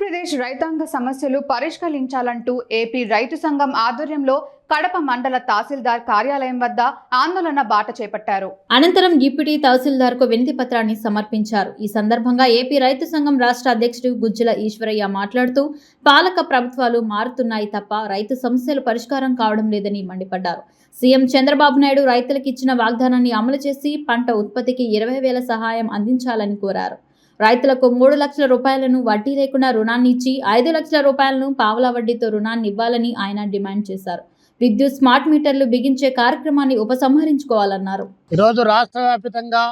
ఆంధ్రప్రదేశ్ రైతాంగ సమస్యలు పరిష్కరించాలంటూ ఏపీ రైతు సంఘం ఆధ్వర్యంలో కడప మండల తహసీల్దార్ కార్యాలయం వద్ద ఆందోళన బాట చేపట్టారు. అనంతరం డిప్యూటీ తహసీల్దార్కు వినతి పత్రాన్ని సమర్పించారు. ఈ సందర్భంగా ఏపీ రైతు సంఘం రాష్ట్ర అధ్యక్షుడు గుజ్జల ఈశ్వరయ్య మాట్లాడుతూ పాలక ప్రభుత్వాలు మారుతున్నాయి తప్ప రైతు సమస్యలు పరిష్కారం కావడం లేదని మండిపడ్డారు. సీఎం చంద్రబాబు నాయుడు రైతులకు ఇచ్చిన వాగ్దానాన్ని అమలు చేసి పంట ఉత్పత్తికి 20,000 సహాయం అందించాలని కోరారు. రైతులకు 3 లక్షల రూపాయలను వడ్డీ లేకుండా రుణాన్ని ఇచ్చి 5 లక్షల రూపాయలను పావలా వడ్డీతో రుణాన్ని ఇవ్వాలని ఆయన డిమాండ్ చేశారు. విద్యుత్ స్మార్ట్ మీటర్లు బిగించే కార్యక్రమాన్ని ఉపసంహరించుకోవాలన్నారు. ఈరోజు రాష్ట్ర వ్యాప్తంగా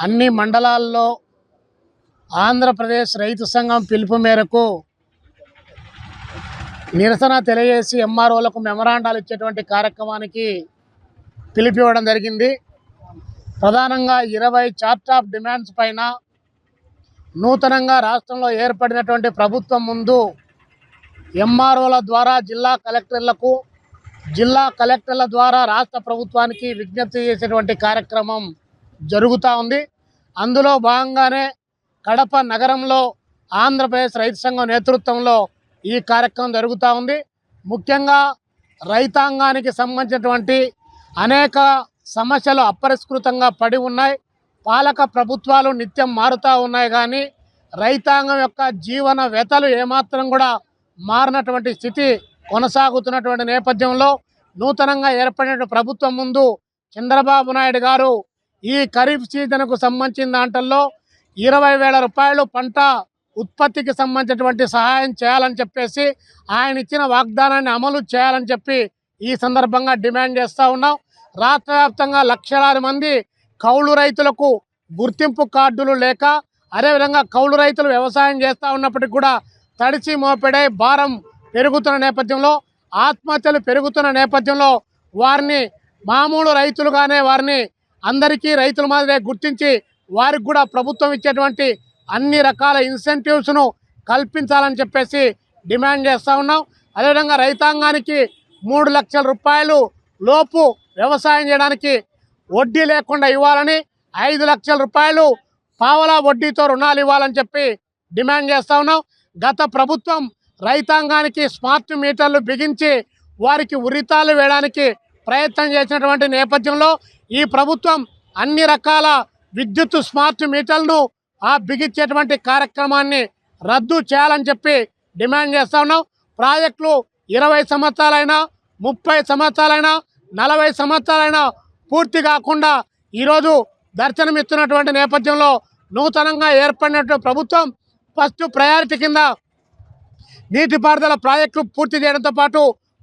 అన్ని మండలాల్లో ఆంధ్రప్రదేశ్ రైతు సంఘం పిలుపు మేరకు నిరసన తెలియజేసి ఎంఆర్ఓలకు మెమరాండాలు ఇచ్చేటువంటి కార్యక్రమానికి పిలిపివ్వడం జరిగింది. ప్రధానంగా 20 చార్ట్ ఆఫ్ డిమాండ్స్ పైన నూతనంగా రాష్ట్రంలో ఏర్పడినటువంటి ప్రభుత్వం ముందు ఎంఆర్ఓల ద్వారా జిల్లా కలెక్టర్లకు, జిల్లా కలెక్టర్ల ద్వారా రాష్ట్ర ప్రభుత్వానికి విజ్ఞప్తి చేసేటువంటి కార్యక్రమం జరుగుతూ ఉంది. అందులో భాగంగానే కడప నగరంలో ఆంధ్రప్రదేశ్ రైతు సంఘం నేతృత్వంలో ఈ కార్యక్రమం జరుగుతూ ఉంది. ముఖ్యంగా రైతాంగానికి సంబంధించినటువంటి అనేక సమస్యలు అపరిష్కృతంగా పడి ఉన్నాయి. పాలక ప్రభుత్వాలు నిత్యం మారుతూ ఉన్నాయి, కానీ రైతాంగం యొక్క జీవన వ్యతలు ఏమాత్రం కూడా మారినటువంటి స్థితి కొనసాగుతున్నటువంటి నేపథ్యంలో నూతనంగా ఏర్పడిన ప్రభుత్వం ముందు చంద్రబాబు నాయుడు గారు ఈ ఖరీఫ్ సీజన్కు సంబంధించిన దాంట్లో 20,000 రూపాయలు పంట ఉత్పత్తికి సంబంధించినటువంటి సహాయం చేయాలని చెప్పేసి ఆయన ఇచ్చిన వాగ్దానాన్ని అమలు చేయాలని చెప్పి ఈ సందర్భంగా డిమాండ్ చేస్తూ ఉన్నాం. రాష్ట్ర వ్యాప్తంగా లక్షలాది మంది కౌలు రైతులకు గుర్తింపు కార్డులు లేక, అదేవిధంగా కౌలు రైతులు వ్యవసాయం చేస్తూ ఉన్నప్పటికీ కూడా తడిచి మోపెడే భారం పెరుగుతున్న నేపథ్యంలో, ఆత్మహత్యలు పెరుగుతున్న నేపథ్యంలో వారిని మామూలు రైతులుగానే వారిని అందరికీ రైతుల మాదిరే గుర్తించి వారికి కూడా ప్రభుత్వం ఇచ్చేటువంటి అన్ని రకాల ఇన్సెంటివ్స్ను కల్పించాలని చెప్పేసి డిమాండ్ చేస్తూ ఉన్నాం. అదేవిధంగా రైతాంగానికి 3 లక్షల రూపాయలు లోపు వ్యవసాయం చేయడానికి వడ్డీ లేకుండా ఇవ్వాలని, 5 లక్షల రూపాయలు పావలా వడ్డీతో రుణాలు ఇవ్వాలని చెప్పి డిమాండ్ చేస్తూ ఉన్నాం. గత ప్రభుత్వం రైతాంగానికి స్మార్ట్ మీటర్లు బిగించి వారికి ఉరితాలు వేయడానికి ప్రయత్నం చేసినటువంటి నేపథ్యంలో ఈ ప్రభుత్వం అన్ని రకాల విద్యుత్ స్మార్ట్ మీటర్లను బిగించేటువంటి కార్యక్రమాన్ని రద్దు చేయాలని చెప్పి డిమాండ్ చేస్తూ ఉన్నాం. ప్రాజెక్టులు 20 సంవత్సరాలైనా, 30 సంవత్సరాలైనా, 40 సంవత్సరాలైనా పూర్తి కాకుండా ఈరోజు దర్శనమిస్తున్నటువంటి నేపథ్యంలో నూతనంగా ఏర్పడినటువంటి ప్రభుత్వం ఫస్ట్ ప్రయారిటీ కింద నీటిపారుదల ప్రాజెక్టులు పూర్తి చేయడంతో పాటు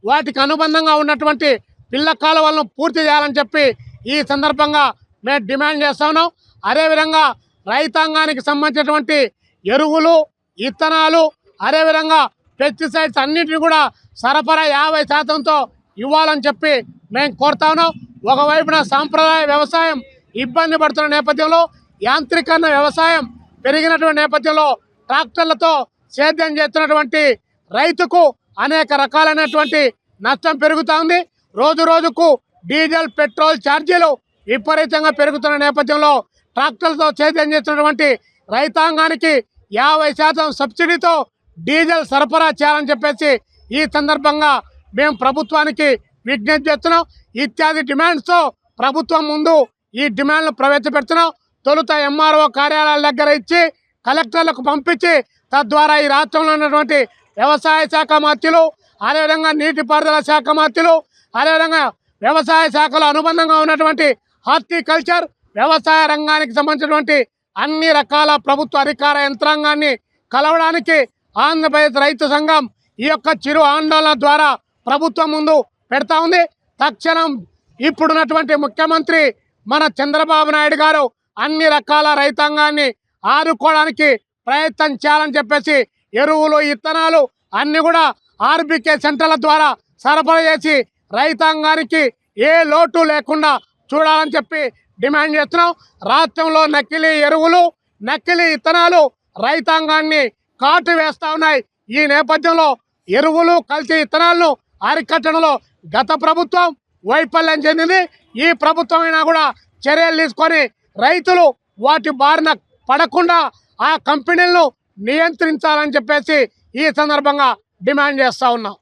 వాటికి అనుబంధంగా ఉన్నటువంటి పిల్ల కాలువలను పూర్తి చేయాలని చెప్పి ఈ సందర్భంగా మేము డిమాండ్ చేస్తా ఉన్నాం. అదేవిధంగా రైతాంగానికి సంబంధించినటువంటి ఎరువులు, ఇత్తనాలు, అదేవిధంగా పెస్టిసైడ్స్ అన్నింటినీ కూడా సరఫరా 50%తో ఇవ్వాలని చెప్పి మేము కోరుతా ఉన్నాం. ఒకవైపున సాంప్రదాయ వ్యవసాయం ఇబ్బంది పడుతున్న నేపథ్యంలో, యాంత్రీకరణ వ్యవసాయం పెరిగినటువంటి నేపథ్యంలో ట్రాక్టర్లతో సేద్యం చేస్తున్నటువంటి రైతుకు అనేక రకాలైనటువంటి నష్టం పెరుగుతూ ఉంది. రోజు రోజుకు డీజిల్, పెట్రోల్ ఛార్జీలు విపరీతంగా పెరుగుతున్న నేపథ్యంలో ట్రాక్టర్లతో సేద్యం చేస్తున్నటువంటి రైతాంగానికి 50% సబ్సిడీతో డీజిల్ సరఫరా చేయాలని చెప్పేసి ఈ సందర్భంగా మేము ప్రభుత్వానికి విజ్ఞప్తి చేస్తున్నాం. ఇత్యాది డిమాండ్స్తో ప్రభుత్వం ముందు ఈ డిమాండ్లు ప్రవేశపెడుతున్నాం. తొలుత ఎంఆర్ఓ కార్యాలయాల దగ్గర ఇచ్చి కలెక్టర్లకు పంపించి తద్వారా ఈ రాష్ట్రంలో ఉన్నటువంటి వ్యవసాయ శాఖ మంత్రులు, అదేవిధంగా నీటిపారుదల శాఖ మంత్రులు, అదేవిధంగా వ్యవసాయ శాఖలో అనుబంధంగా ఉన్నటువంటి హార్టికల్చర్, వ్యవసాయ రంగానికి సంబంధించినటువంటి అన్ని రకాల ప్రభుత్వ అధికార యంత్రాంగాన్ని కలవడానికి ఆంధ్రప్రదేశ్ రైతు సంఘం ఈ యొక్క చిరు ఆందోళన ద్వారా ప్రభుత్వం ముందు పెడతా ఉంది. తక్షణం ఇప్పుడున్నటువంటి ముఖ్యమంత్రి మన చంద్రబాబు నాయుడు గారు అన్ని రకాల రైతాంగాన్ని ఆదుకోవడానికి ప్రయత్నం చేయాలని చెప్పేసి ఎరువులు, ఇత్తనాలు అన్నీ కూడా ఆర్బీకే సెంటర్ల ద్వారా సరఫరా చేసి రైతాంగానికి ఏ లోటు లేకుండా చూడాలని చెప్పి డిమాండ్ చేస్తున్నాం. రాష్ట్రంలో నకిలీ ఎరువులు, నకిలీ ఇత్తనాలు రైతాంగాన్ని కాటు వేస్తూ ఉన్నాయి. ఈ నేపథ్యంలో ఎరువులు, కల్తీ ఇత్తనాలను అరికట్టడంలో గత ప్రభుత్వం వైఫల్యం చెందింది. ఈ ప్రభుత్వం అయినా కూడా చర్యలు తీసుకొని రైతులు వాటి బారిన పడకుండా ఆ కంపెనీలను నియంత్రించాలని చెప్పేసి ఈ సందర్భంగా డిమాండ్ చేస్తా ఉన్నాం.